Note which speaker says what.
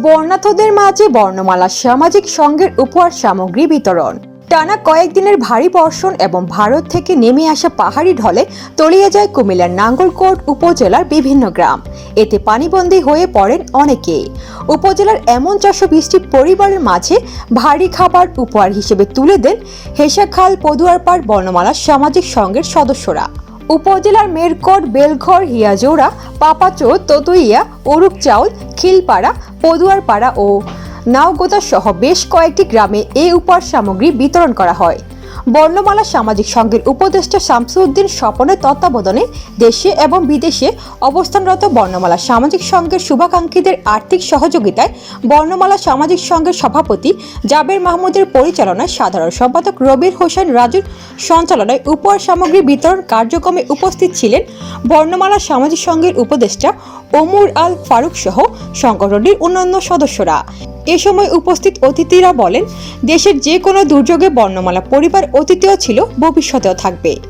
Speaker 1: বর্ণাঢ্যদের মাঝে বর্ণমালা সামাজিক সংঘের উপহার সামগ্রী বিতরণ। টানা কয়েকদিনের ভারী বর্ষণ এবং ভারত থেকে নেমে আসা পাহাড়ি ঢলে তলিয়ে যায় কুমিল্লার নাঙ্গলকোট উপজেলার বিভিন্ন গ্রাম। এতে পানিবন্দী হয়ে পড়েন অনেকেই। উপজেলার এমন 420টি পরিবারের মাঝে ভারী খাবার উপহার হিসেবে তুলে দেন হেসাখাল পদুয়ারপাড় বর্ণমালা সামাজিক সংঘের সদস্যরা। উপজেলার মেরকট, বেলঘর, হিয়াজোড়া, পাপাচো, ততুইয়া, উরুকচাউল, খিলপাড়া, পদুয়ারপাড়া ও নাওগোদা সহ বেশ কয়েকটি গ্রামে এই উপহার সামগ্রী বিতরণ করা হয়। বর্ণমালা সামাজিক সংঘের উপদেষ্টা শামসুদ্দিন স্বপনের তত্ত্বাবধানে দেশে এবং বিদেশে অবস্থানরত বর্ণমালা সামাজিক সংঘের শুভাকাঙ্ক্ষীদের আর্থিক সহযোগিতায় বর্ণমালা সামাজিক সংঘের সভাপতি জাবের মাহমুদের পরিচালনায় সাধারণ সম্পাদক রবির হোসেন রাজুর সঞ্চালনায় উপহার সামগ্রী বিতরণ কার্যক্রমে উপস্থিত ছিলেন বর্ণমালা সামাজিক সংঘের উপদেষ্টা ওমর আল ফারুক সহ সংগঠনটির অন্যান্য সদস্যরা। এ সময় উপস্থিত অতিথিরা বলেন, দেশের যে কোনো দুর্যোগে বর্ণমালা পরিবার অতীতেও ছিল, ভবিষ্যতেও থাকবে।